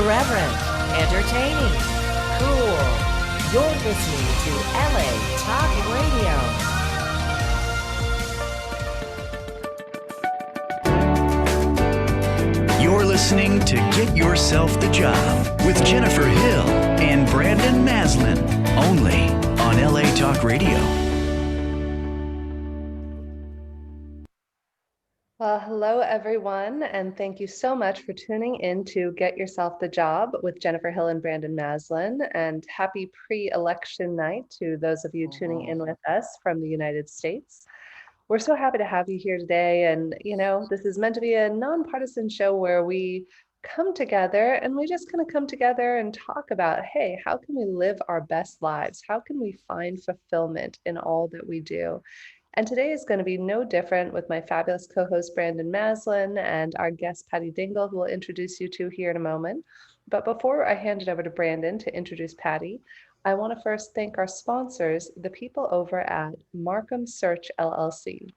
irreverent, entertaining, cool. You're listening to LA Talk Radio. You're listening to Get Yourself the Job with Jennifer Hill and Brandon Maslan, only on LA Talk Radio. Well, hello, everyone, and thank you so much for tuning in to Get Yourself the Job with Jennifer Hill and Brandon Maslan. And happy pre-election night to those of you tuning in with us from the United States. We're so happy to have you here today. And, this is meant to be a nonpartisan show where we come together and we just kind of come together and talk about, hey, how can we live our best lives? How can we find fulfillment in all that we do? And today is going to be no different with my fabulous co-host, Brandon Maslan, and our guest, Patty Dingle, who will introduce you to here in a moment. But before I hand it over to Brandon to introduce Patty, I want to first thank our sponsors, the people over at Markham Search LLC.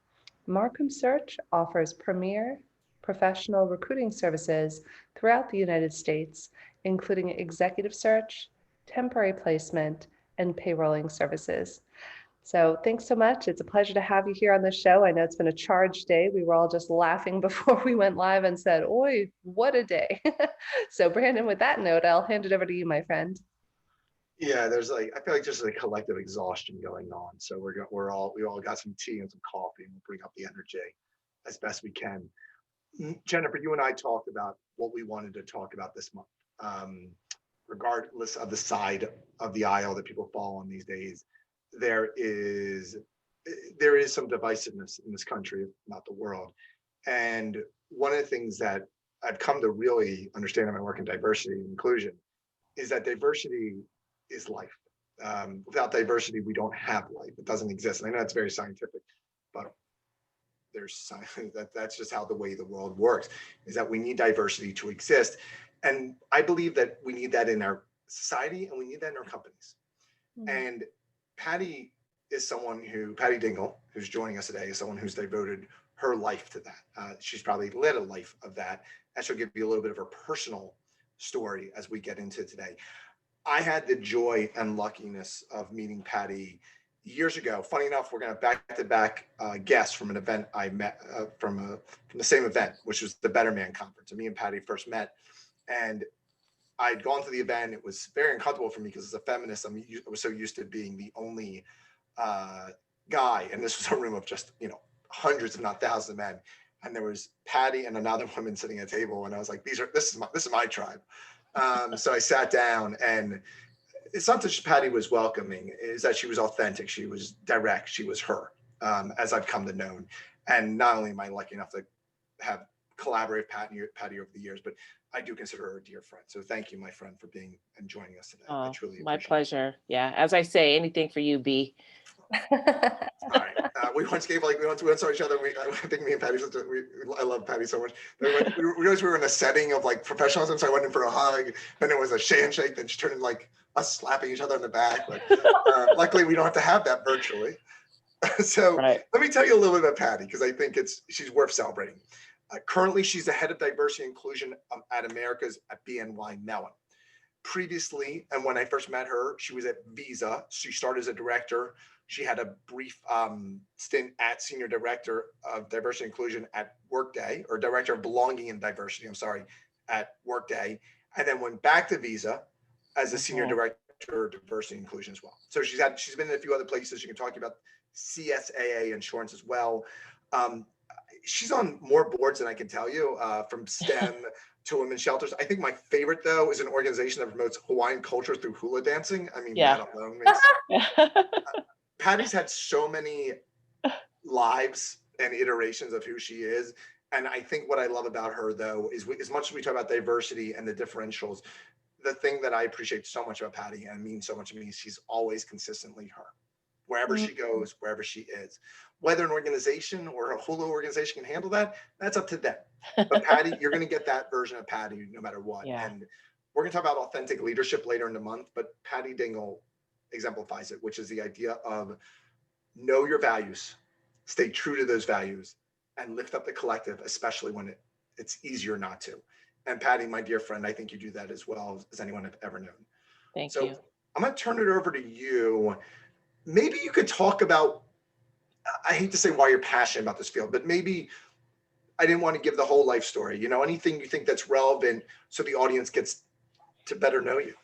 Markham Search offers premier professional recruiting services throughout the United States, including executive search, temporary placement, and payrolling services. So thanks so much. It's a pleasure to have you here on the show. I know it's been a charged day. We were all just laughing before we went live and said, "Oi, what a day." So Brandon, with that note, I'll hand it over to you, my friend. Yeah, I feel like just a collective exhaustion going on. So we all got some tea and some coffee, and we'll bring up the energy as best we can. Jennifer, you and I talked about what we wanted to talk about this month, regardless of the side of the aisle that people fall on these days. There is some divisiveness in this country, if not the world. And one of the things that I've come to really understand in my work in diversity and inclusion is that diversity is life. Without diversity, we don't have life. It doesn't exist. And I know it's very scientific, but that's just how the way the world works, is that we need diversity to exist. And I believe that we need that in our society and we need that in our companies. And Patty Dingle, who's joining us today, is someone who's devoted her life to that. She's probably led a life of that. And she'll give you a little bit of her personal story as we get into today. I had the joy and luckiness of meeting Patty years ago. Funny enough, we're going to back-to-back guests from an event I met from the same event, which was the Better Man Conference. And me and Patty first met. And I'd gone to the event. It was very uncomfortable for me because as a feminist, I was so used to being the only guy. And this was a room of just, hundreds, if not thousands of men. And there was Patty and another woman sitting at a table. And I was like, this is my tribe. So I sat down, and it's not that Patty was welcoming, is that she was authentic. She was direct. She was her, as I've come to know. And not only am I lucky enough to have collaborated Patty over the years, but I do consider her a dear friend. So thank you, my friend, for being and joining us today. I truly appreciate my pleasure. It. Yeah, as I say, anything for you, B. All right. We once saw each other. I think me and Patty, I love Patty so much. We realized we were in a setting of like professionalism, so I went in for a hug. Then it was a handshake. Then she turned into like us slapping each other in the back. But luckily, we don't have to have that virtually. So Let me tell you a little bit about Patty, because I think she's worth celebrating. Currently, she's the head of diversity and inclusion at Americas at BNY Mellon. Previously, and when I first met her, she was at Visa. She started as a director. She had a brief stint at senior director of diversity and inclusion at Workday, or director of belonging and diversity, at Workday, and then went back to Visa as a senior director of diversity and inclusion as well. So she's been in a few other places. She can talk about CSAA insurance as well. She's on more boards than I can tell you, from STEM to women's shelters. I think my favorite, though, is an organization that promotes Hawaiian culture through hula dancing. That alone makes... Patty's had so many lives and iterations of who she is. And I think what I love about her, though, is as much as we talk about diversity and the differentials, the thing that I appreciate so much about Patty and means so much to me is she's always consistently her. Wherever she goes, wherever she is. Whether an organization or a hula organization can handle that, that's up to them. But Patty, you're going to get that version of Patty no matter what. Yeah. And we're going to talk about authentic leadership later in the month, but Patty Dingle exemplifies it, which is the idea of know your values, stay true to those values, and lift up the collective, especially when it's easier not to. And Patty, my dear friend, I think you do that as well as anyone I've ever known. Thank So you. I'm going to turn it over to you. Maybe you could talk about, I hate to say why you're passionate about this field, but maybe I didn't want to give the whole life story, anything you think that's relevant so the audience gets to better know you.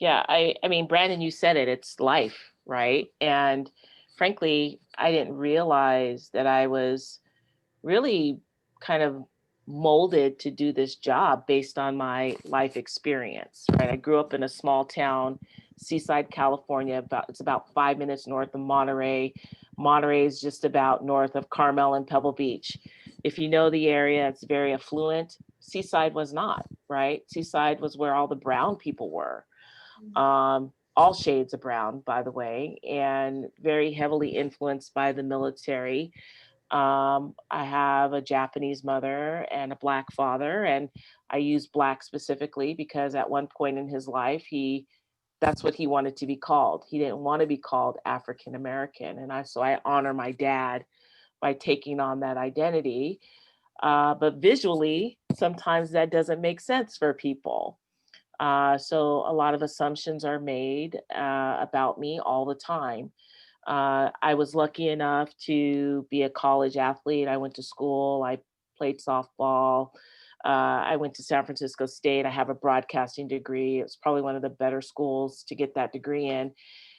Yeah, I mean, Brandon, you said it, it's life, right? And frankly, I didn't realize that I was really kind of molded to do this job based on my life experience, right? I grew up in a small town, Seaside, California. It's about 5 minutes north of Monterey. Monterey is just about north of Carmel and Pebble Beach. If you know the area, it's very affluent. Seaside was not, right? Seaside was where all the brown people were. All shades of brown, by the way, and very heavily influenced by the military. I have a Japanese mother and a Black father, and I use Black specifically because at one point in his life, that's what he wanted to be called. He didn't want to be called African American, and so I honor my dad by taking on that identity. But visually, sometimes that doesn't make sense for people. So a lot of assumptions are made about me all the time. I was lucky enough to be a college athlete. I went to school, I played softball. I went to San Francisco State. I have a broadcasting degree. It was probably one of the better schools to get that degree in.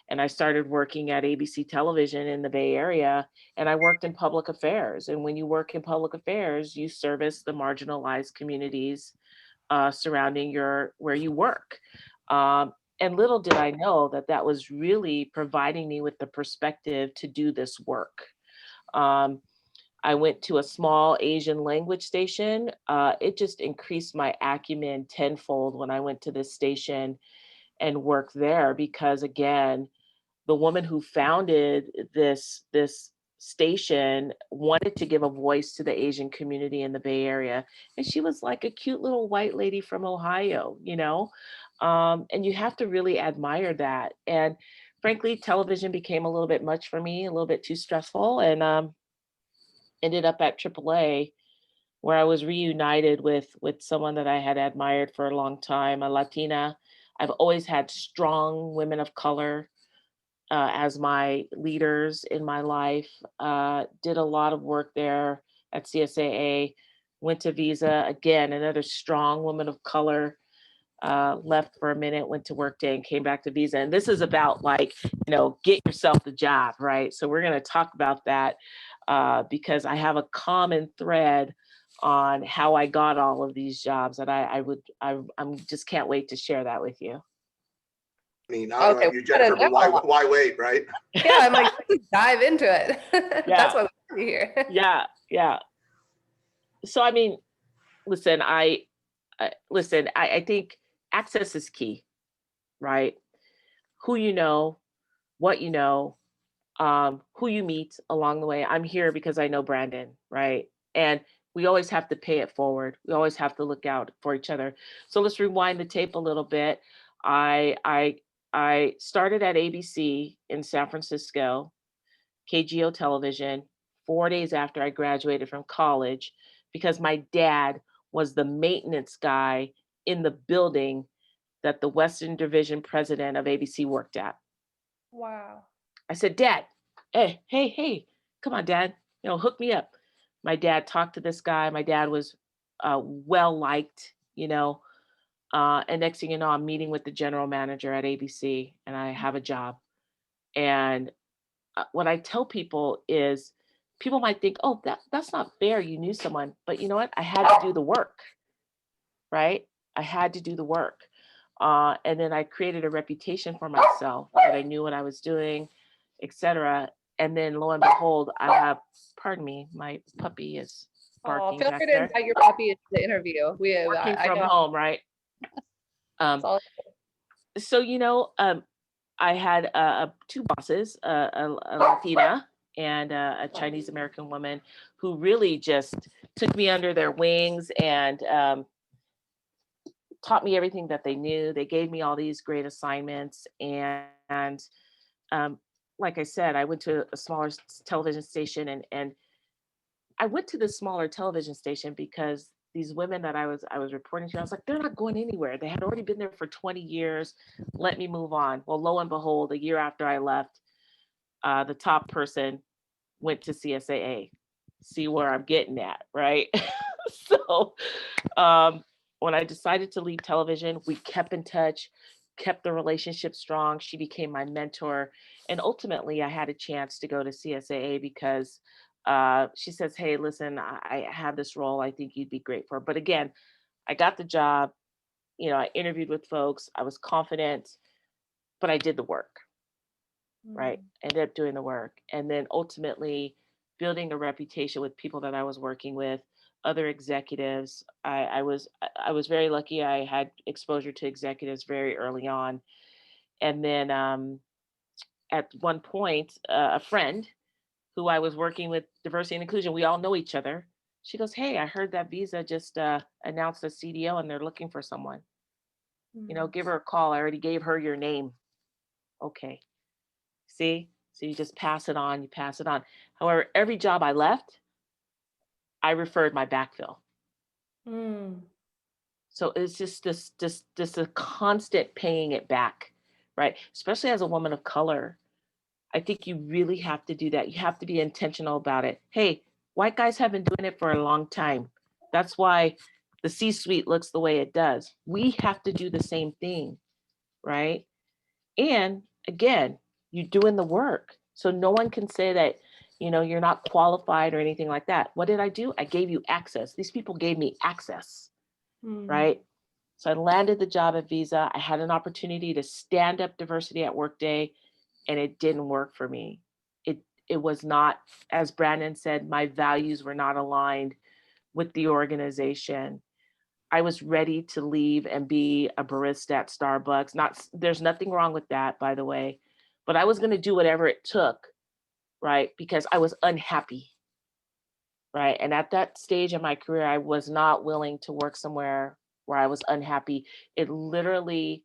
And I started working at ABC Television in the Bay Area, and I worked in public affairs. And when you work in public affairs, you service the marginalized communities surrounding where you work. And little did I know that that was really providing me with the perspective to do this work. Um, I went to a small Asian language station. It just increased my acumen tenfold when I went to this station and worked there because, again, the woman who founded this station wanted to give a voice to the Asian community in the Bay Area. And she was like a cute little white lady from Ohio, and you have to really admire that. And frankly, television became a little bit much for me, a little bit too stressful, and ended up at AAA, where I was reunited with someone that I had admired for a long time, a Latina. I've always had strong women of color as my leaders in my life. Did a lot of work there at CSAA, went to Visa, again, another strong woman of color. Left for a minute, went to Workday and came back to Visa. And this is about get yourself the job, right? So we're going to talk about that because I have a common thread on how I got all of these jobs that I'm just can't wait to share that with you. I mean, I don't know Okay, about you, Jennifer, but why wait, right? Yeah, I'm like, let's dive into it. Yeah. That's what we're here. Yeah. So, I mean, listen, I think access is key, right? Who you know, what you know, who you meet along the way. I'm here because I know Brandon, right? And we always have to pay it forward. We always have to look out for each other. So let's rewind the tape a little bit. I started at ABC in San Francisco, KGO Television, 4 days after I graduated from college, because my dad was the maintenance guy in the building that the Western Division president of ABC worked at. Wow. I said, Dad, hey, come on, Dad, hook me up. My dad talked to this guy. My dad was well liked, and next thing you know, I'm meeting with the general manager at ABC and I have a job. And what I tell people is people might think, oh, that's not fair. You knew someone, but you know what? I had to do the work, right? I had to do the work. And then I created a reputation for myself that I knew what I was doing, etc. And then lo and behold, I have, pardon me, my puppy is barking Feel back free to there. invite your puppy into the interview. Working I from know. home, right? It's all- So, I had two bosses, a Latina and a Chinese American woman who really just took me under their wings and taught me everything that they knew. They gave me all these great assignments. And like I said, I went to a smaller television station and I went to the smaller television station because these women that I was reporting to, I was like, they're not going anywhere. They had already been there for 20 years. Let me move on. Well, lo and behold, a year after I left, the top person went to CSAA. See where I'm getting at, right? So when I decided to leave television, we kept in touch, kept the relationship strong. She became my mentor. And ultimately, I had a chance to go to CSAA because she says, hey, listen, I have this role I think you'd be great for. But again, I got the job. I interviewed with folks. I was confident, but I did the work, right? Ended up doing the work. And then ultimately building a reputation with people that I was working with, other executives. I was very lucky. I had exposure to executives very early on. And then at one point, a friend who I was working with, diversity and inclusion, we all know each other. She goes, hey, I heard that Visa just announced a CDO and they're looking for someone. Give her a call. I already gave her your name. Okay. See? So you just pass it on, you pass it on. However, every job I left, I referred my backfill. So it's just this a constant paying it back, right? Especially as a woman of color. I think you really have to do that. You have to be intentional about it. Hey, white guys have been doing it for a long time. That's why the C-suite looks the way it does. We have to do the same thing, right? And again, you're doing the work. So no one can say that, you're not qualified or anything like that. What did I do? I gave you access. These people gave me access, right? So I landed the job at Visa. I had an opportunity to stand up diversity at Workday, and it didn't work for me. It was not, as Brandon said, my values were not aligned with the organization. I was ready to leave and be a barista at Starbucks. There's nothing wrong with that, by the way, but I was going to do whatever it took, right? Because I was unhappy, right? And at that stage in my career, I was not willing to work somewhere where I was unhappy. It literally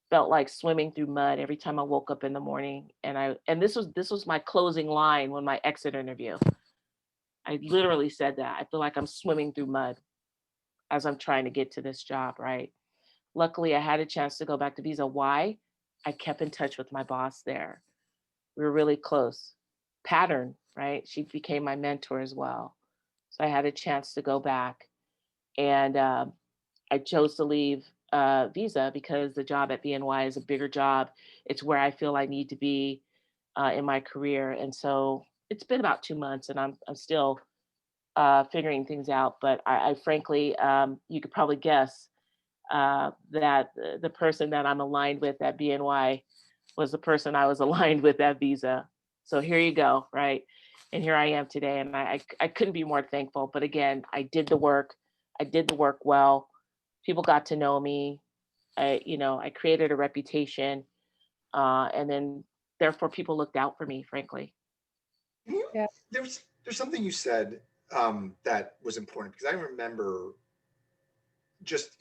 felt like swimming through mud every time I woke up in the morning. And this was my closing line when my exit interview. I literally said that. I feel like I'm swimming through mud as I'm trying to get to this job, right? Luckily, I had a chance to go back to Visa. Why? I kept in touch with my boss there. We were really close. Pattern, right? She became my mentor as well. So I had a chance to go back. And I chose to leave Visa because the job at BNY is a bigger job. It's where I feel I need to be in my career. And so it's been about 2 months and I'm still figuring things out. But I frankly, you could probably guess that the person that I'm aligned with at BNY was the person I was aligned with at Visa. So here you go, right? And here I am today. And I couldn't be more thankful. But again, I did the work. I did the work well. People got to know me. I created a reputation. And then therefore people looked out for me, frankly. Yeah. There's something you said that was important because I remember just,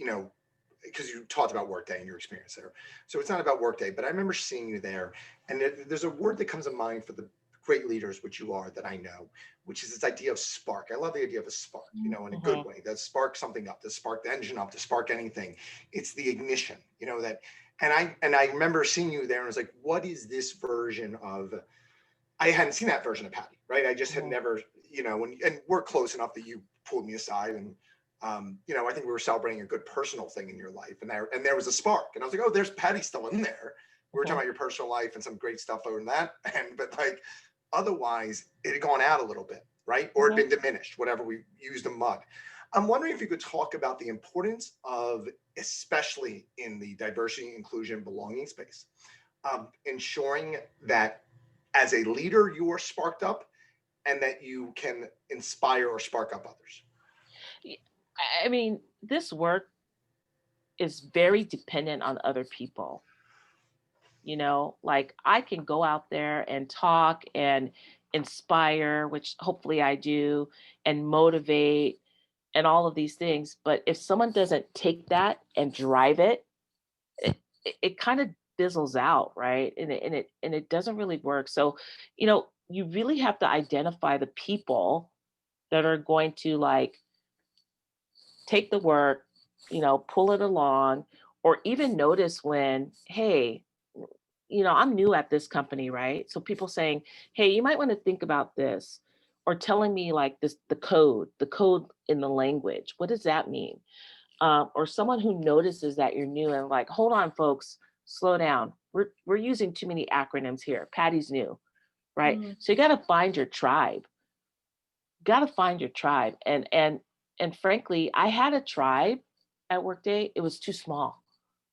because you talked about Workday and your experience there. So it's not about Workday, but I remember seeing you there. And there's a word that comes to mind for the great leaders, which you are, that I know, which is this idea of spark. I love the idea of a spark, in a good way, that spark something up, to spark the engine up, to spark anything. It's the ignition, that, and I remember seeing you there and I was like, what is this version of, I hadn't seen that version of Patty, right? I just had never, and we're close enough that you pulled me aside and, I think we were celebrating a good personal thing in your life, and there was a spark, and I was like, oh, there's Patty still in there. We were talking about your personal life and some great stuff over that, but like otherwise it had gone out a little bit, right? Or it had been diminished, whatever we used the mud. I'm wondering if you could talk about the importance of, especially in the diversity, inclusion, belonging space, ensuring that as a leader you are sparked up and that you can inspire or spark up others. I mean, this work is very dependent on other people. Like I can go out there and talk and inspire, which hopefully I do, and motivate and all of these things. But if someone doesn't take that and drive it, it kind of fizzles out, right? And it doesn't really work. So, you really have to identify the people that are going to like take the work, pull it along, or even notice when, hey, I'm new at this company, right? So people saying, hey, you might want to think about this, or telling me like this, the code in the language. What does that mean? Or someone who notices that you're new and like, hold on, folks, slow down. We're using too many acronyms here. Patty's new, right? So you got to find your tribe. And frankly, I had a tribe at Workday. It was too small,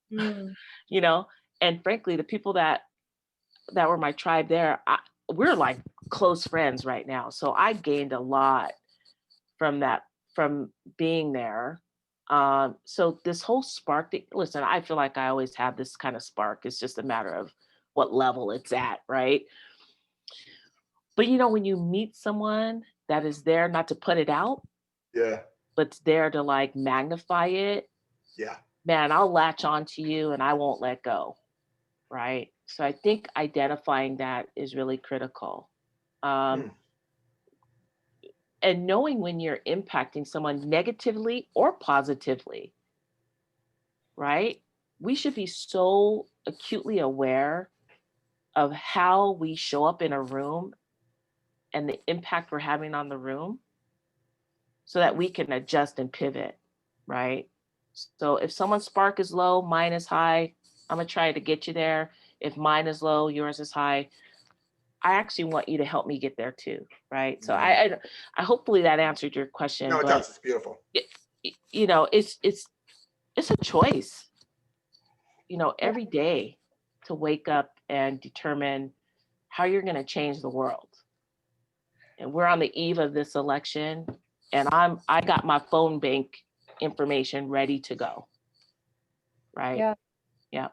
you know. And frankly, the people that were my tribe there, we're like close friends right now. So I gained a lot from that, from being there. So this whole spark thing, listen, I feel like I always have this kind of spark. It's just a matter of what level it's at, right? But when you meet someone that is there not to put it out, Yeah. but it's there to like magnify it, Yeah. man, I'll latch on to you and I won't let go, right? So I think identifying that is really critical. And knowing when you're impacting someone negatively or positively, right? We should be so acutely aware of how we show up in a room and the impact we're having on the room so that we can adjust and pivot, right? So if someone's spark is low, mine is high, I'm gonna try to get you there. If mine is low, yours is high. I actually want you to help me get there too, right? So I hopefully that answered your question. No, it does. It's beautiful. It's a choice, every day to wake up and determine how you're going to change the world. And we're on the eve of this election, and I got my phone bank information ready to go. Right? Yeah.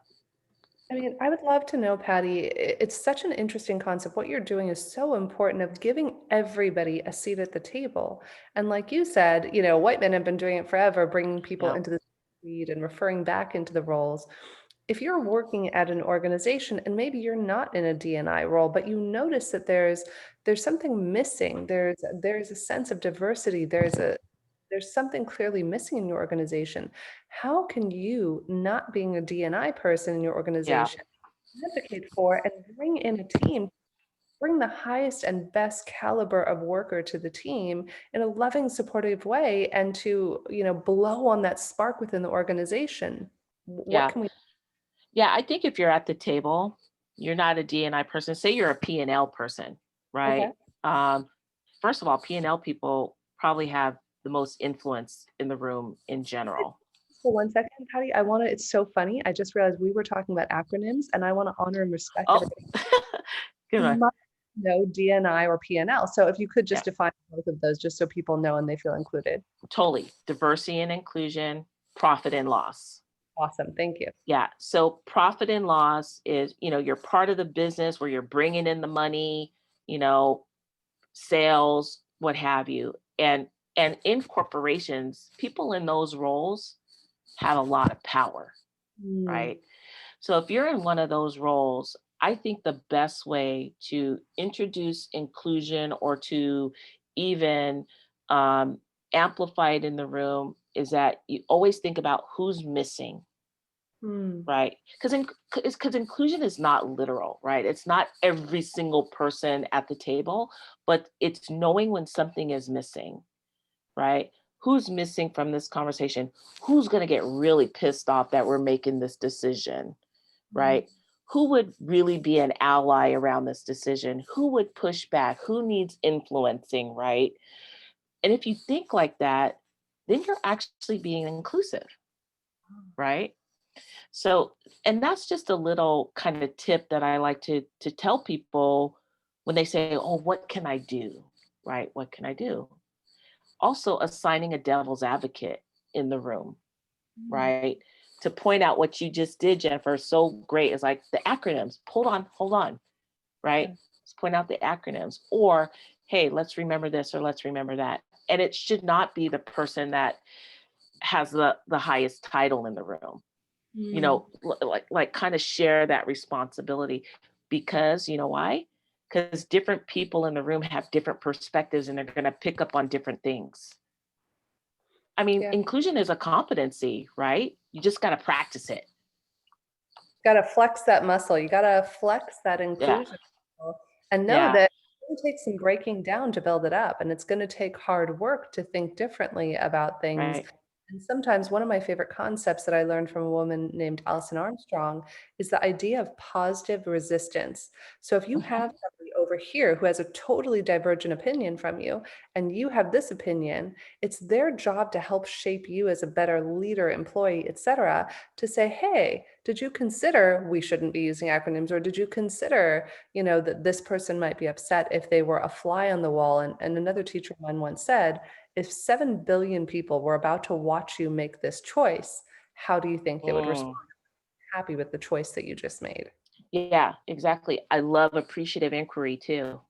I mean, I would love to know, Patty, it's such an interesting concept. What you're doing is so important, of giving everybody a seat at the table. And like you said, white men have been doing it forever, bringing people into the seat and referring back into the roles. If you're working at an organization and maybe you're not in a D&I role, but you notice that there's something missing, there's a sense of diversity, there's something clearly missing in your organization. How can you, not being a D&I person in your organization, advocate for and bring in a team, bring the highest and best caliber of worker to the team in a loving, supportive way, and to, blow on that spark within the organization? What can we? Yeah, I think if you're at the table, you're not a D&I person. Say you're a P&L person, right? Okay. First of all, P&L people probably have the most influence in the room in general. For 1 second, Patty, it's so funny. I just realized we were talking about acronyms, and I want to honor and respect everybody. Good one. No D&I or P&L. So if you could just define both of those, just so people know and they feel included. Totally. Diversity and inclusion, profit and loss. Awesome. Thank you. Yeah. So profit and loss is, you're part of the business where you're bringing in the money, sales, what have you. And in corporations, people in those roles have a lot of power, right? So if you're in one of those roles, I think the best way to introduce inclusion or to even amplify it in the room is that you always think about who's missing. Right? Because inclusion is not literal, right? It's not every single person at the table, but it's knowing when something is missing, right? Who's missing from this conversation? Who's going to get really pissed off that we're making this decision, right? Who would really be an ally around this decision? Who would push back? Who needs influencing, right? And if you think like that, then you're actually being inclusive, right? So, and that's just a little kind of tip that I like to tell people when they say, oh, what can I do? Right? What can I do? Also assigning a devil's advocate in the room, right? To point out what you just did, Jennifer, so great. It's like the acronyms, hold on, right? Let's point out the acronyms, or, hey, let's remember this or let's remember that. And it should not be the person that has the highest title in the room. Like kind of share that responsibility, because you know why? Because different people in the room have different perspectives and they're going to pick up on different things. I mean, Yeah. inclusion is a competency, right? You just got to practice it. Got to flex that muscle. You got to flex that Yeah. inclusion muscle and know Yeah. that it's going to take some breaking down to build it up. And it's going to take hard work to think differently about things. Right. And sometimes one of my favorite concepts that I learned from a woman named Alison Armstrong is the idea of positive resistance. So if you have somebody over here who has a totally divergent opinion from you, and you have this opinion, it's their job to help shape you as a better leader, employee, etc., to say, hey, did you consider we shouldn't be using acronyms? Or did you consider, that this person might be upset if they were a fly on the wall? And another teacher of mine once said, if 7 billion people were about to watch you make this choice, how do you think they would respond? Happy with the choice that you just made? Yeah, exactly. I love appreciative inquiry too.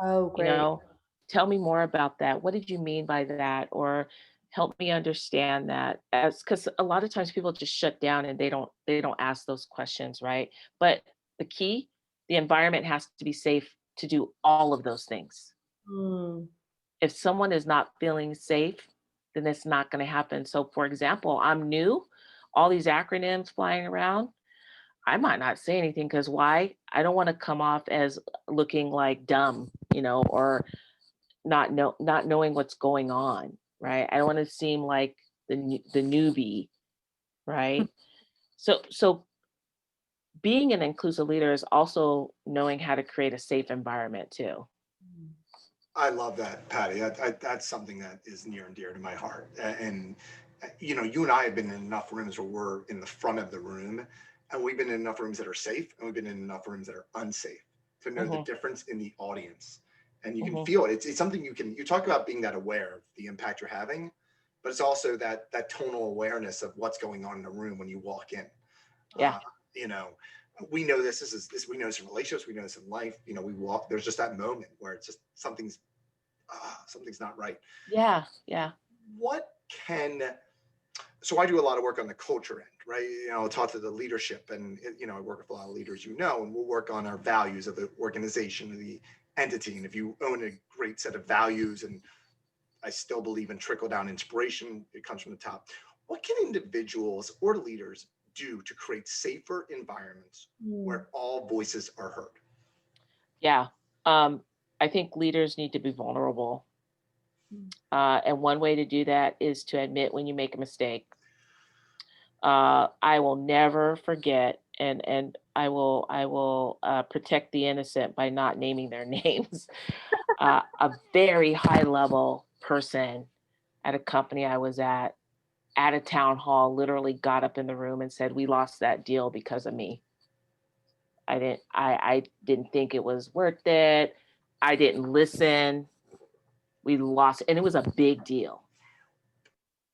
Oh, You great. know, tell me more about that. What did you mean by that? Or help me understand that, as because a lot of times people just shut down and they don't ask those questions, right? But the key, the environment has to be safe to do all of those things. Mm, If someone is not feeling safe, then it's not going to happen. So for example, I'm new, all these acronyms flying around. I might not say anything because why? I don't want to come off as looking like dumb, or not knowing what's going on, right? I don't want to seem like the newbie, right? So being an inclusive leader is also knowing how to create a safe environment too. I love that, Patty. That's something that is near and dear to my heart. And you and I have been in enough rooms where we're in the front of the room, and we've been in enough rooms that are safe, and we've been in enough rooms that are unsafe to know the Hmm. difference in the audience. And you can Hmm. feel it. It's something you talk about being that aware of the impact you're having, but it's also that tonal awareness of what's going on in the room when you walk in. Yeah. Uh, you know, we know this. We know this in relationships. We know this in life. We walk. There's just that moment where it's just something's not right. Yeah. Yeah. What can So I do a lot of work on the culture end, right? I'll talk to the leadership, and I work with a lot of leaders, and we'll work on our values of the organization, of the entity. And if you own a great set of values, and I still believe in trickle down inspiration, it comes from the top. What can individuals or leaders do to create safer environments where all voices are heard? Yeah. I think leaders need to be vulnerable. And one way to do that is to admit when you make a mistake. I will never forget, and I will protect the innocent by not naming their names. A very high level person at a company I was at a town hall, literally got up in the room and said, "We lost that deal because of me. I didn't think it was worth it. I didn't listen. We lost," and it was a big deal.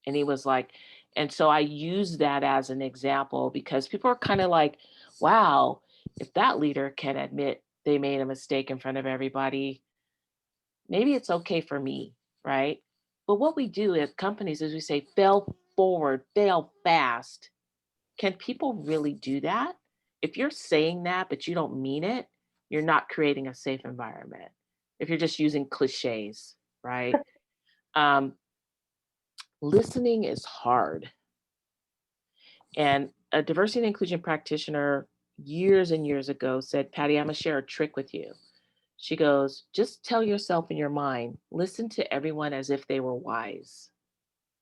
And he was like, and so I use that as an example because people are kind of like, wow, if that leader can admit they made a mistake in front of everybody, maybe it's okay for me, right? But what we do at companies is we say, fail forward, fail fast. Can people really do that? If you're saying that, but you don't mean it, you're not creating a safe environment. If you're just using cliches, right? Um, Listening is hard. And a diversity and inclusion practitioner years and years ago said, Patty, I'm going to share a trick with you. She goes, just tell yourself in your mind, listen to everyone as if they were wise.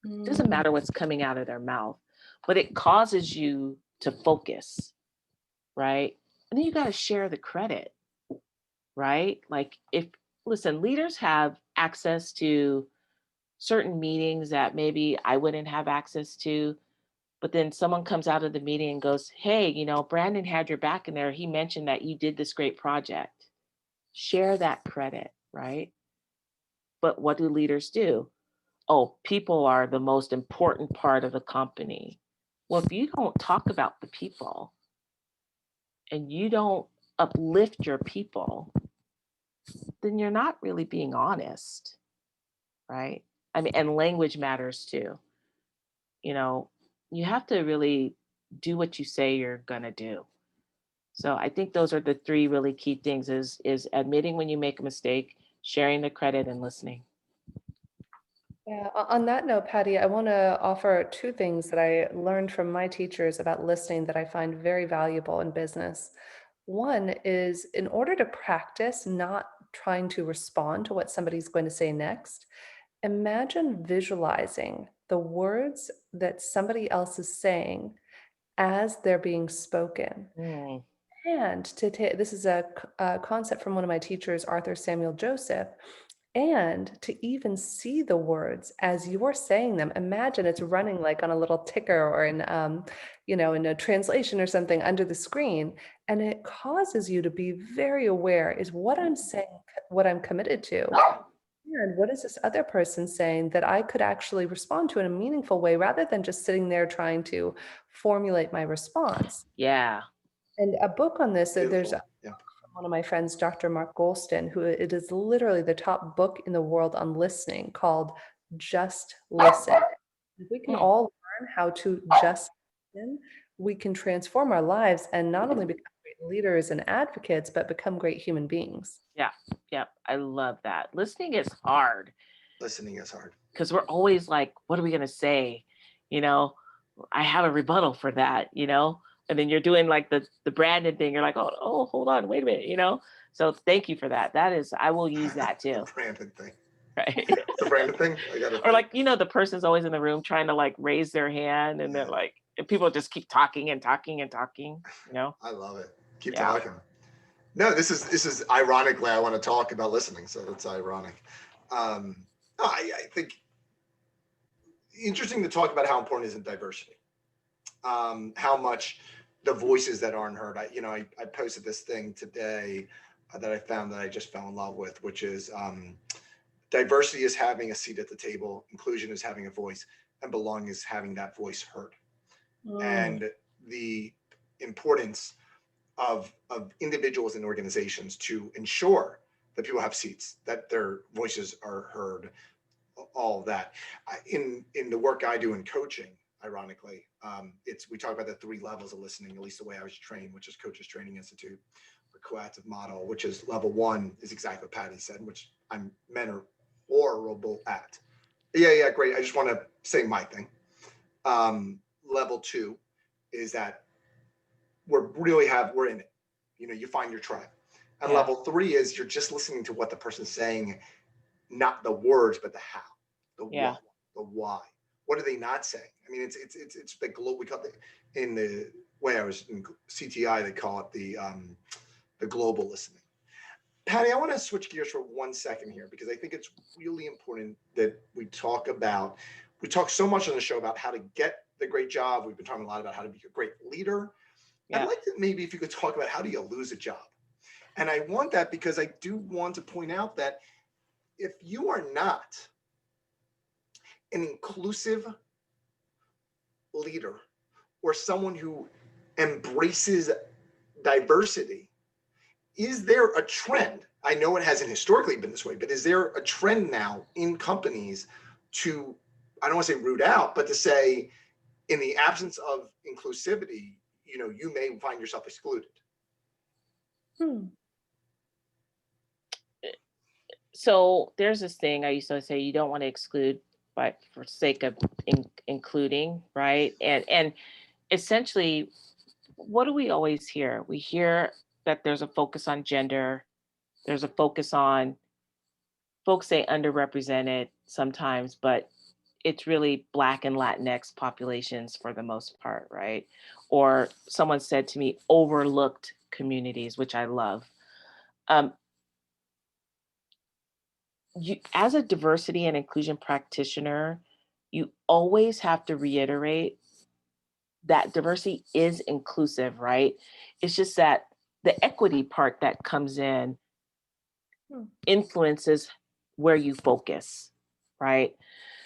It doesn't matter what's coming out of their mouth, but it causes you to focus, right? And then you got to share the credit, right? Like, listen, leaders have access to certain meetings that maybe I wouldn't have access to. But then someone comes out of the meeting and goes, hey, Brandon had your back in there. He mentioned that you did this great project. Share that credit, right? But what do leaders do? Oh, people are the most important part of the company. Well, if you don't talk about the people and you don't uplift your people, then you're not really being honest, right? I mean, and language matters too. You know, you have to really do what you say you're going to do. So I think those are the three really key things is admitting when you make a mistake, sharing the credit, and listening. Yeah, on that note, Patty, I want to offer two things that I learned from my teachers about listening that I find very valuable in business. One is in order to practice not trying to respond to what somebody's going to say next, imagine visualizing the words that somebody else is saying as they're being spoken. Mm, And to take this is a concept from one of my teachers, Arthur Samuel Joseph. And to even see the words as you're saying them, imagine it's running like on a little ticker or in a translation or something under the screen. And it causes you to be very aware, is what I'm saying, what I'm committed to? And what is this other person saying that I could actually respond to in a meaningful way rather than just sitting there trying to formulate my response? yeah. And a book on this, there's Beautiful. Yeah. one of my friends, Dr. Mark Golston, who it is literally the top book in the world on listening called Just Listen. If we can Mm, all learn how to just listen, we can transform our lives and not only become great leaders and advocates, but become great human beings. yeah. Yeah. I love that. Listening is hard Listening is hard. because we're always like, what are we going to say? You know, I have a rebuttal for that, and then you're doing like the Brandon thing. You're like, oh, hold on, wait a minute. So thank you for that. I will use that The too. Brandon thing. Right. The Brandon thing. I got it. Or like, the person's always in the room trying to like raise their hand and they're Yeah. like, and people just keep talking and talking and talking, I love it. Keep Yeah. talking. No, this is ironically I want to talk about listening, so that's ironic. I think interesting to talk about how important is in diversity. How much the voices that aren't heard. I posted this thing today that I found that I just fell in love with, which is diversity is having a seat at the table, inclusion is having a voice, and belonging is having that voice heard. And the importance of individuals and organizations to ensure that people have seats, that their voices are heard, all of that. In the work I do in coaching, ironically, we talk about the 3 levels of listening, at least the way I was trained, which is Coaches Training Institute, or coactive model, which is level 1 is exactly what Patty said, which I'm mentorable at. Yeah, great. I just want to say my thing. Level 2 is that we're in it. You find your tribe. And Yeah. level 3 is you're just listening to what the person's saying, not the words, but the how, the what, the why. What are they not saying? I mean, it's the global. We call it in the way I was in CTI, they call it the global listening. Patty, I want to switch gears for 1 second here because I think it's really important that we talk so much on the show about how to get the great job. We've been talking a lot about how to be a great leader. Yeah. I'd like to maybe if you could talk about how do you lose a job? And I want that because I do want to point out that if you are not an inclusive leader or someone who embraces diversity, is there a trend? I know it hasn't historically been this way, but is there a trend now in companies to, I don't want to say root out, but to say in the absence of inclusivity, you may find yourself excluded? So there's this thing I used to say, you don't want to exclude for sake of including, right? And essentially, what do we always hear? We hear that there's a focus on gender. There's a focus on, folks say underrepresented sometimes, but it's really Black and Latinx populations for the most part, right? Or someone said to me, overlooked communities, which I love. You, as a diversity and inclusion practitioner, you always have to reiterate that diversity is inclusive, right? It's just that the equity part that comes in influences where you focus, right?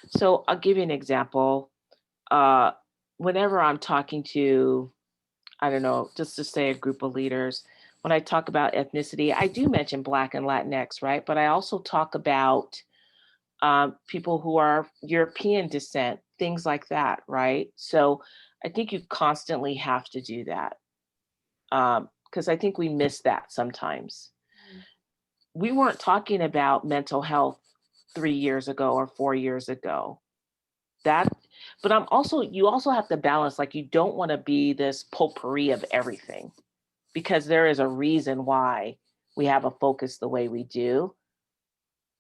So I'll give you an example. Whenever I'm talking to, I don't know, just to say a group of leaders, when I talk about ethnicity, I do mention Black and Latinx, right? But I also talk about people who are European descent, things like that, right? So I think you constantly have to do that because I think we miss that sometimes. We weren't talking about mental health 3 years ago or 4 years ago. But you also have to balance, like, you don't want to be this potpourri of everything, because there is a reason why we have a focus the way we do.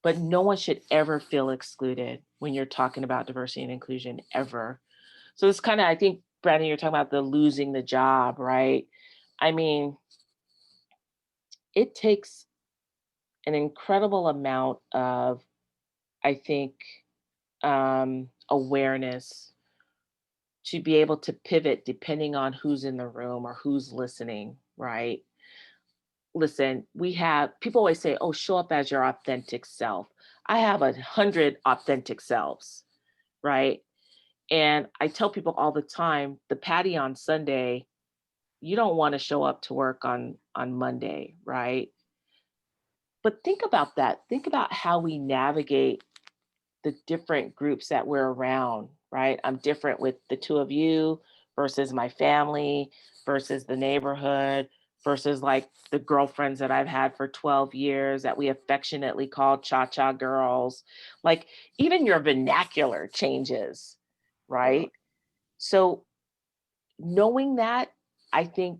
But no one should ever feel excluded when you're talking about diversity and inclusion, ever. So it's kind of, I think, Brandon, you're talking about the losing the job, right? I mean, it takes an incredible amount of, I think, awareness to be able to pivot depending on who's in the room or who's listening, right? Listen, people always say, oh, show up as your authentic self. I have 100 authentic selves, right? And I tell people all the time, the Patty on Sunday, you don't want to show up to work on Monday, right? But think about that. Think about how we navigate the different groups that we're around, right? I'm different with the two of you versus my family versus the neighborhood versus like the girlfriends that I've had for 12 years that we affectionately call cha-cha girls. Like, even your vernacular changes, right? So knowing that, I think,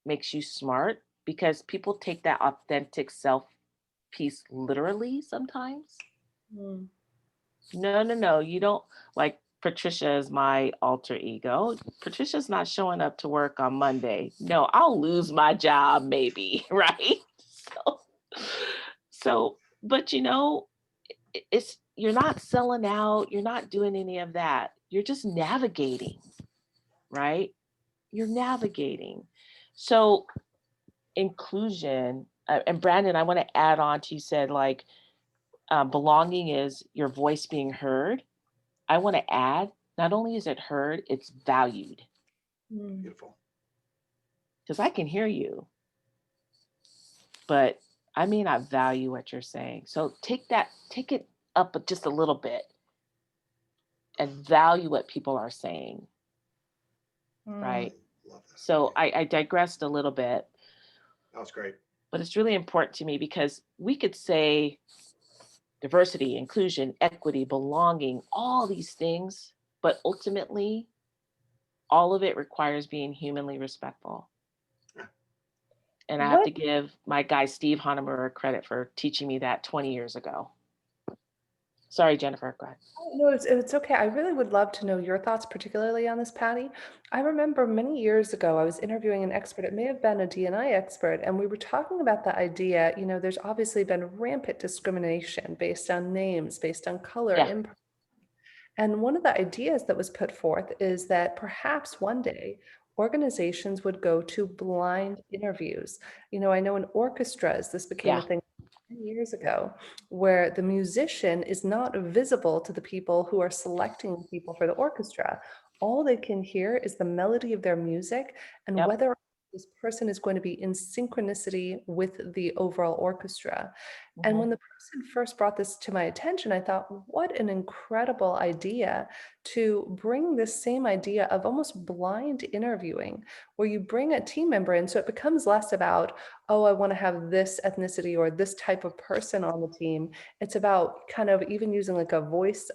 makes you smart, because people take that authentic self piece literally sometimes. Mm. No, you don't. Like, Patricia is my alter ego. Patricia's not showing up to work on Monday. No, I'll lose my job maybe, right? So, but you're not selling out, you're not doing any of that. You're just navigating, right? You're navigating. So inclusion, and Brandon, I want to add on to, you said, like, belonging is your voice being heard. I want to add, not only is it heard, it's valued. Beautiful. Because I can hear you, but I may not value what you're saying. So take it up just a little bit and value what people are saying, right? Love that. So I digressed a little bit. That was great. But it's really important to me, because we could say diversity, inclusion, equity, belonging, all these things, but ultimately, all of it requires being humanly respectful. And I have to give my guy, Steve Honemer, credit for teaching me that 20 years ago. Sorry, Jennifer, go ahead. No, it's okay. I really would love to know your thoughts, particularly on this, Patty. I remember many years ago, I was interviewing an expert. It may have been a D&I expert, and we were talking about the idea, there's obviously been rampant discrimination based on names, based on color, Yeah. and one of the ideas that was put forth is that perhaps one day organizations would go to blind interviews. I know in orchestras, this became a thing 10 years ago, where the musician is not visible to the people who are selecting people for the orchestra. All they can hear is the melody of their music and Yep. whether this person is going to be in synchronicity with the overall orchestra. And when the person first brought this to my attention, I thought, what an incredible idea to bring this same idea of almost blind interviewing, where you bring a team member in. So it becomes less about, oh, I want to have this ethnicity or this type of person on the team. It's about kind of even using like a voice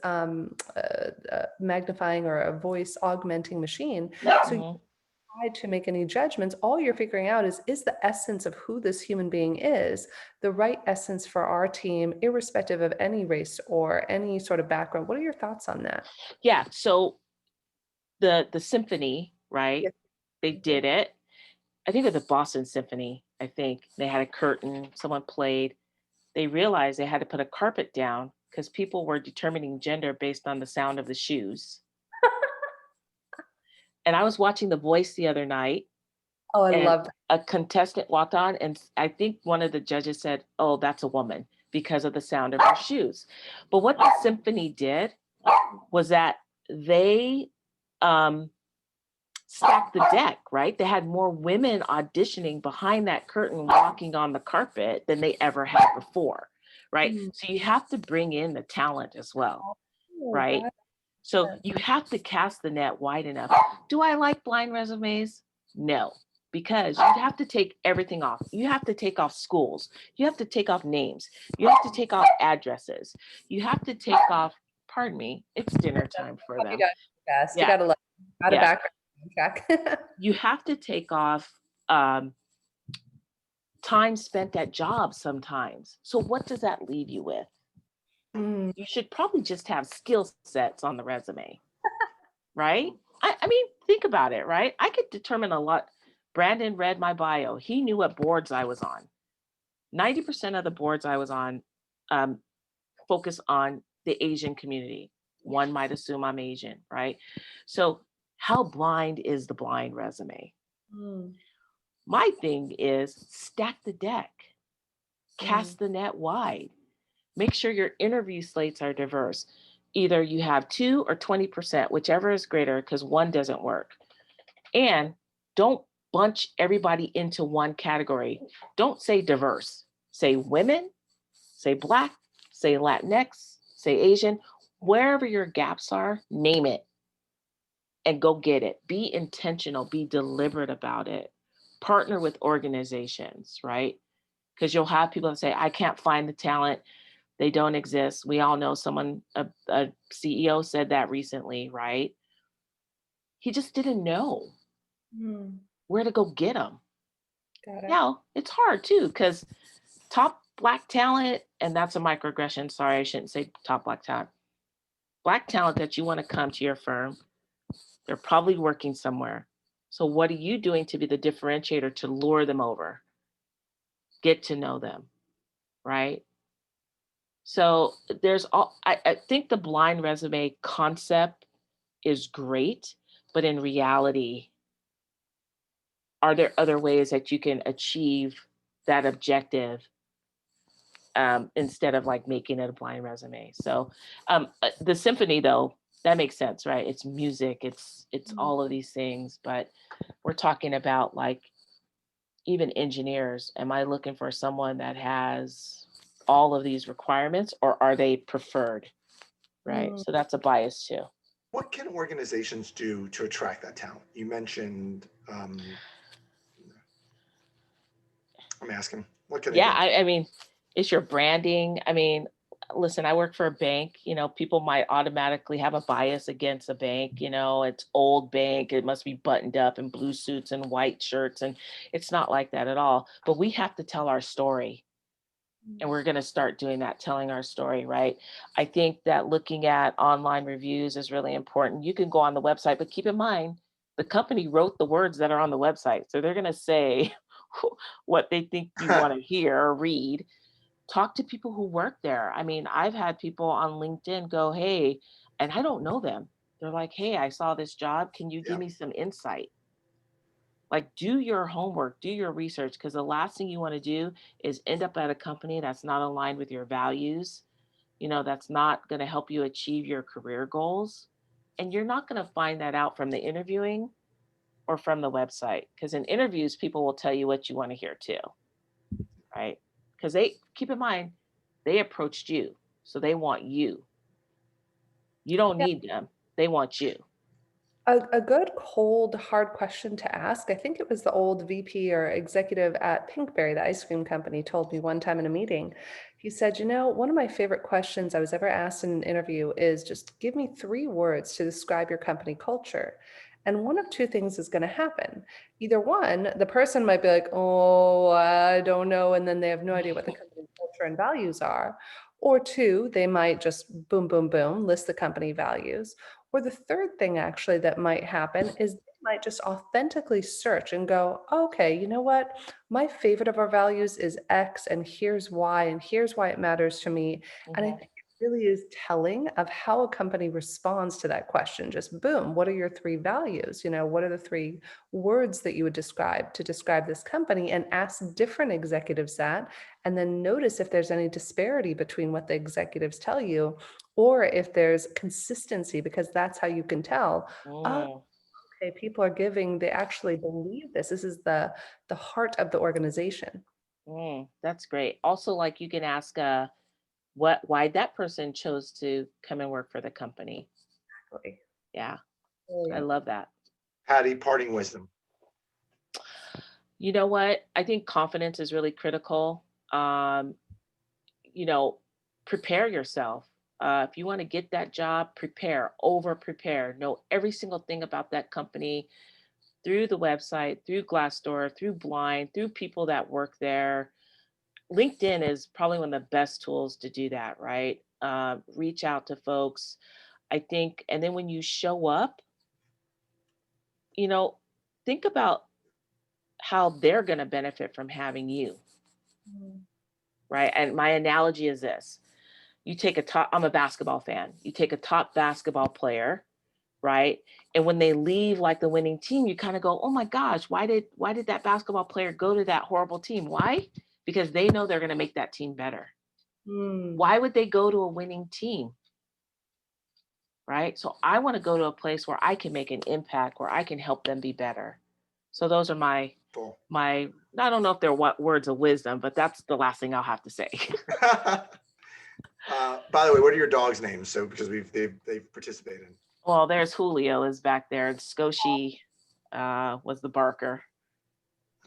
magnifying or a voice augmenting machine. So you to make any judgments. All you're figuring out is the essence of who this human being is the right essence for our team, irrespective of any race or any sort of background. What are your thoughts on that? Yeah. So the symphony, right? Yes. They did it. I think of the Boston Symphony. I think they had a curtain, someone played. They realized they had to put a carpet down because people were determining gender based on the sound of the shoes. And I was watching The Voice the other night. Oh, I and love that. a contestant walked on, and I think one of the judges said, "Oh, that's a woman," because of the sound of her shoes. But what the symphony did was that they stacked the deck, right? They had more women auditioning behind that curtain, walking on the carpet than they ever had before, right? So you have to bring in the talent as well, right? So you have to cast the net wide enough. Do I like blind resumes? No. because you have to take everything off. You have to take off schools. You have to take off names. You have to take off addresses. You have to take off, pardon me, it's dinner time for You them. got best. You Yeah. got to let out of Yeah. background check. You have to take off time spent at jobs sometimes. So what does that leave you with? Mm, You should probably just have skill sets on the resume, right? I mean, think about it, right? I could determine a lot. Brandon read my bio. He knew what boards I was on. 90% of the boards I was on focus on the Asian community. One might assume I'm Asian, right? So how blind is the blind resume? mm, My thing is stack the deck, cast mm. the net wide, make sure your interview slates are diverse. Either you have 2 or 20%, whichever is greater, because one doesn't work. And don't bunch everybody into one category. Don't say diverse. Say women, say Black, say Latinx, say Asian. Wherever your gaps are, name it and go get it. Be intentional, be deliberate about it. Partner with organizations, right? Because you'll have people that say, I can't find the talent. They don't exist. We all know someone, a CEO said that recently, right? He just didn't know Mm. where to go get them. Got it. Now, it's hard too, because top Black talent, and that's a microaggression. Sorry, I shouldn't say top Black talent. Black talent that you want to come to your firm, they're probably working somewhere. So, what are you doing to be the differentiator to lure them over? Get to know them, right? So, there's all, I think the blind resume concept is great, but in reality, are there other ways that you can achieve that objective instead of like making it a blind resume? So the symphony, though, that makes sense, right? It's music, it's all of these things, but we're talking about like even engineers. Am I looking for someone that has all of these requirements, or are they preferred, right? So that's a bias too. What can organizations do to attract that talent? You mentioned, I'm asking, what can they Yeah, do? I mean, it's your branding. I mean, listen, I work for a bank. You know, people might automatically have a bias against a bank. You know, it's old bank. It must be buttoned up in blue suits and white shirts. And it's not like that at all. But we have to tell our story. And we're going to start doing that, telling our story, right? I think that looking at online reviews is really important. You can go on the website, but keep in mind, the company wrote the words that are on the website. So they're going to say what they think you want to hear or read. Talk to people who work there. I mean, I've had people on LinkedIn go, hey, and I don't know them. They're like, hey, I saw this job. Can you give me some insight? Like, do your homework, do your research, because the last thing you want to do is end up at a company that's not aligned with your values, you know, that's not going to help you achieve your career goals. And you're not going to find that out from the interviewing or from the website, because in interviews, people will tell you what you want to hear too, right? Because they, keep in mind, they approached you, so they want you. You don't Yeah. need them, they want you. A good cold, hard question to ask. I think it was the old VP or executive at Pinkberry, the ice cream company, told me one time in a meeting. He said, you know, one of my favorite questions I was ever asked in an interview is just give me 3 words to describe your company culture. And one of 2 things is going to happen. Either one, the person might be like, oh, I don't know. And then they have no idea what the company culture and values are. Or 2, they might just boom, boom, boom, list the company values. Or the third thing actually that might happen is they might just authentically search and go, okay, you know what? My favorite of our values is X, and here's why it matters to me. And I think it really is telling of how a company responds to that question. Just boom, what are your 3 values? You know, what are the 3 words that you would describe to describe this company, and ask different executives that, and then notice if there's any disparity between what the executives tell you or if there's consistency, because that's how you can tell, oh, Mm, okay, people are giving, they actually believe this. This is the heart of the organization. that's great. Also, like you can ask why that person chose to come and work for the company. Exactly. Yeah, I Brilliant. love that. Patty, parting wisdom. You know what? I think confidence is really critical. You know, prepare yourself. If you want to get that job, prepare, over prepare, know every single thing about that company through the website, through Glassdoor, through Blind, through people that work there. LinkedIn is probably one of the best tools to do that, right? Reach out to folks, I think. And then when you show up, you know, think about how they're going to benefit from having you, Mm. right? And my analogy is this: you take a top, I'm a basketball fan, you take a top basketball player, right? And when they leave like the winning team, you kind of go, oh my gosh, why did that basketball player go to that horrible team? Why? Because they know they're going to make that team better. Mm. Why would they go to a winning team? Right? So I want to go to a place where I can make an impact, where I can help them be better. So those are my Cool. my I don't know if they're what words of wisdom, but that's the last thing I'll have to say. By the way, what are your dogs' names? So because they've participated. Well, there's Julio is back there, and Scoshi was the barker.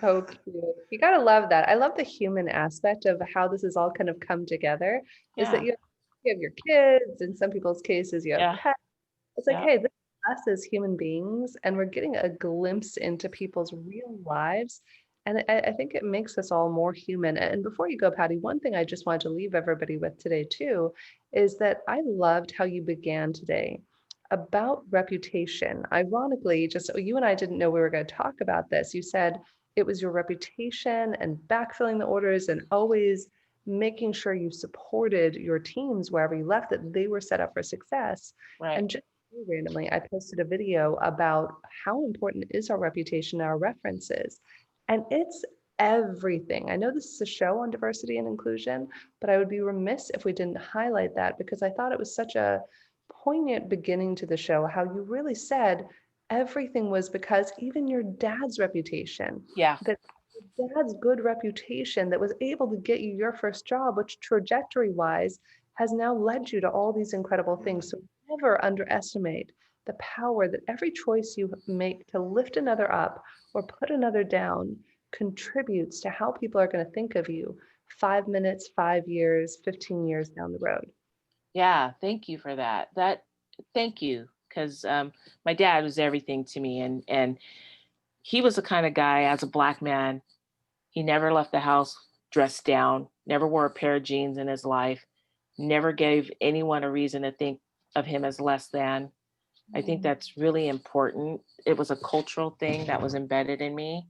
So cute. You gotta love that. I love the human aspect of how this has all kind of come together. Is that Yeah, you have your kids, in some people's cases, you have yeah, pets. It's like, yeah, hey, this is us as human beings, and we're getting a glimpse into people's real lives. And I think it makes us all more human. And before you go, Patty, one thing I just wanted to leave everybody with today, too, is that I loved how you began today about reputation. Ironically, just you and I didn't know we were going to talk about this. You said it was your reputation and backfilling the orders and always making sure you supported your teams wherever you left, that they were set up for success. right. And just randomly, I posted a video about how important is our reputation, our references. And it's everything. I know this is a show on diversity and inclusion, but I would be remiss if we didn't highlight that, because I thought it was such a poignant beginning to the show, how you really said everything was because even your dad's reputation, Yeah, that your dad's good reputation that was able to get you your first job, which trajectory wise has now led you to all these incredible things. So never underestimate the power that every choice you make to lift another up or put another down contributes to how people are going to think of you 5 minutes, 5 years, 15 years down the road. yeah. Thank you for that. Thank you, because my dad was everything to me, and he was the kind of guy, as a black man, he never left the house dressed down, never wore a pair of jeans in his life, never gave anyone a reason to think of him as less than. I think that's really important. It was a cultural thing that was embedded in me.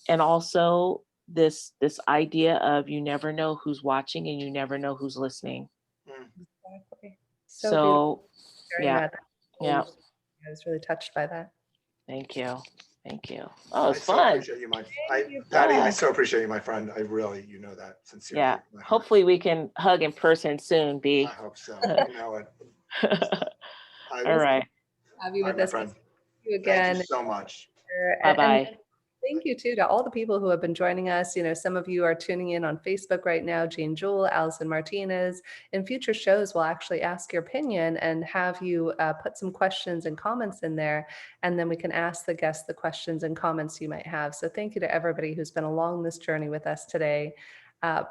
And also this idea of you never know who's watching and you never know who's listening. Mm. Exactly. So beautiful So sharing yeah, that. yeah. I was really touched by that. Thank you. Thank you. Oh, I it's so fun. appreciate you, Thank you. Patty. I Yeah. so appreciate you, my friend. I really, you know that sincerely. Yeah. My heart. Hopefully we can hug in person soon, I B. hope so. All You know it. I, right. Have you all right, with my us. friend. Thank you Thank you again. so much. And Bye-bye. thank you too to all the people who have been joining us. You know, some of you are tuning in on Facebook right now, Jane Jewell, Allison Martinez. In future shows, we'll actually ask your opinion and have you put some questions and comments in there. And then we can ask the guests the questions and comments you might have. So thank you to everybody who's been along this journey with us today.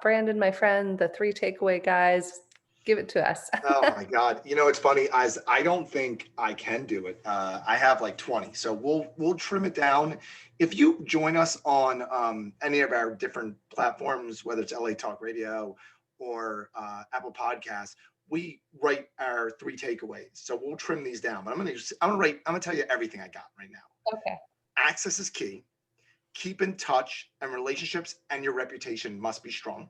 Brandon, my friend, the 3 takeaway guys, give it to us. Oh my God. You know, it's funny, as I don't think I can do it. I have like 20. So we'll trim it down. If you join us on any of our different platforms, whether it's LA Talk Radio or Apple Podcasts, we write our 3 takeaways. So we'll trim these down. But I'm gonna tell you everything I got right now. Okay. Access is key. Keep in touch, and relationships and your reputation must be strong.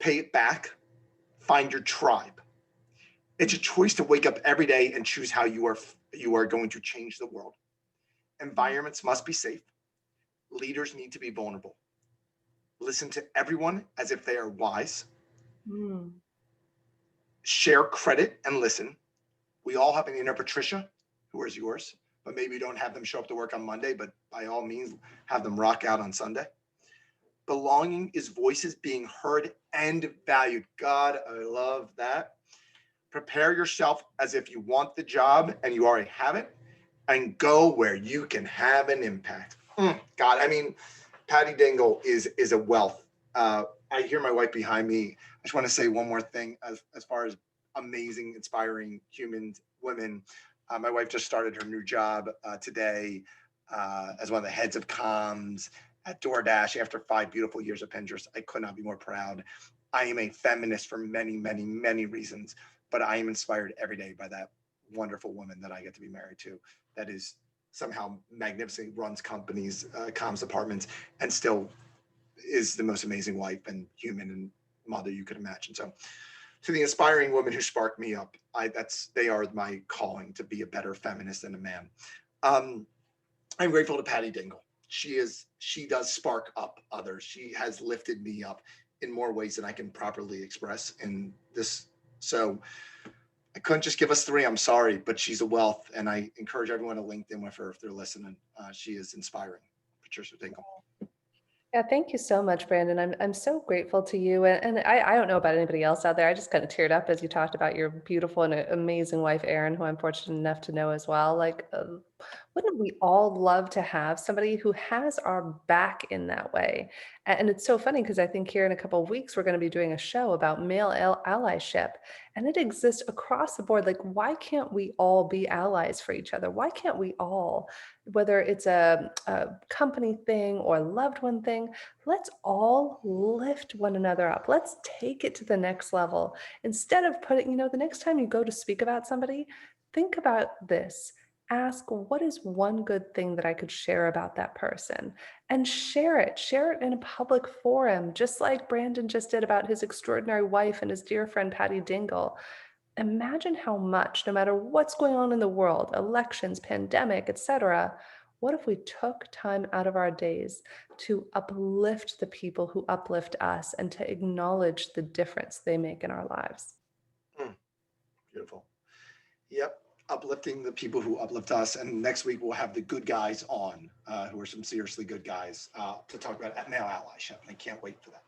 Pay it back. Find your tribe. It's a choice to wake up every day and choose how you are going to change the world. Environments must be safe. Leaders need to be vulnerable. Listen to everyone as if they are wise. Mm. Share credit and listen. We all have an inner Patricia. Who is yours? But maybe you don't have them show up to work on Monday, but by all means, have them rock out on Sunday. Belonging is voices being heard and valued. God, I love that. Prepare yourself as if you want the job and you already have it, and go where you can have an impact. God, I mean, Patty Dingle is a wealth. I hear my wife behind me. I just want to say one more thing as far as amazing, inspiring humans, women. My wife just started her new job today as one of the heads of comms at DoorDash after 5 beautiful years of Pinterest. I could not be more proud. I am a feminist for many, many, many reasons, but I am inspired every day by that wonderful woman that I get to be married to. That is somehow magnificently runs companies, comms departments, and still is the most amazing wife and human and mother you could imagine. So to the inspiring women who spark me up, they are my calling to be a better feminist and a man. I'm grateful to Patty Dingle. She does spark up others. She has lifted me up in more ways than I can properly express in this. So I couldn't just give us 3. I'm sorry, but she's a wealth, and I encourage everyone to LinkedIn with her if they're listening. She is inspiring. Patricia Dingle. Yeah, thank you so much, Brandon. I'm so grateful to you. And I don't know about anybody else out there. I just kind of teared up as you talked about your beautiful and amazing wife, Erin, who I'm fortunate enough to know as well. Like, wouldn't we all love to have somebody who has our back in that way? And it's so funny because I think here in a couple of weeks, we're going to be doing a show about male allyship. And it exists across the board. Like, why can't we all be allies for each other? Why can't we all, whether it's a company thing or a loved one thing, let's all lift one another up. Let's take it to the next level. Instead of putting, the next time you go to speak about somebody, think about this. Ask, what is one good thing that I could share about that person? And share it in a public forum, just like Brandon just did about his extraordinary wife and his dear friend, Patty Dingle. Imagine how much, no matter what's going on in the world, elections, pandemic, etc., what if we took time out of our days to uplift the people who uplift us and to acknowledge the difference they make in our lives? Beautiful. Yep. Uplifting the people who uplift us. And next week we'll have the good guys on, who are some seriously good guys, to talk about male allyship. I can't wait for that.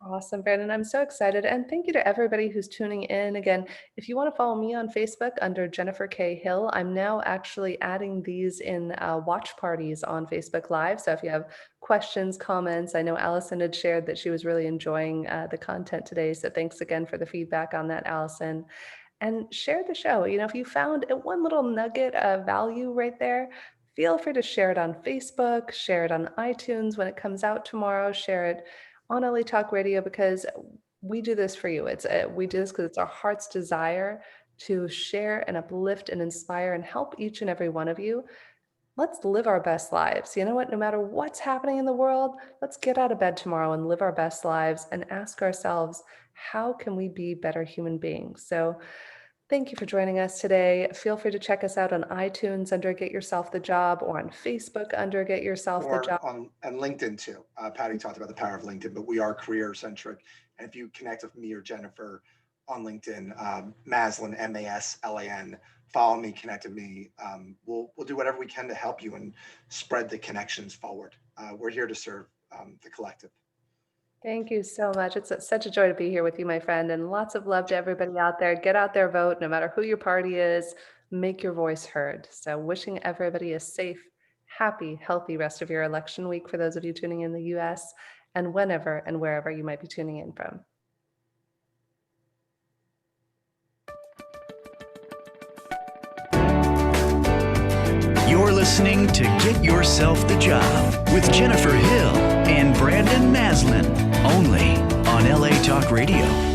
Awesome, Brandon. I'm so excited. And thank you to everybody who's tuning in. Again, if you want to follow me on Facebook under Jennifer K. Hill, I'm now actually adding these in watch parties on Facebook Live. So if you have questions, comments, I know Allison had shared that she was really enjoying the content today. So thanks again for the feedback on that, Allison. And share the show. If you found one little nugget of value right there, feel free to share it on Facebook, share it on iTunes when it comes out tomorrow, share it on LA Talk Radio, because we do this for you. We do this because it's our heart's desire to share and uplift and inspire and help each and every one of you. Let's live our best lives. You know what? No matter what's happening in the world, let's get out of bed tomorrow and live our best lives and ask ourselves, how can we be better human beings? So thank you for joining us today. Feel free to check us out on iTunes under Get Yourself the Job, or on Facebook under Get Yourself the Job. And LinkedIn too. Patty talked about the power of LinkedIn, but we are career centric. And if you connect with me or Jennifer on LinkedIn, Maslan, MASLAN, follow me, connect with me. We'll do whatever we can to help you and spread the connections forward. We're here to serve the collective. Thank you so much. It's such a joy to be here with you, my friend, and lots of love to everybody out there. Get out there, vote, no matter who your party is, make your voice heard. So wishing everybody a safe, happy, healthy rest of your election week for those of you tuning in the US, and whenever and wherever you might be tuning in from. You're listening to Get Yourself the Job with Jennifer Hill and Brandon Maslan, only on LA Talk Radio.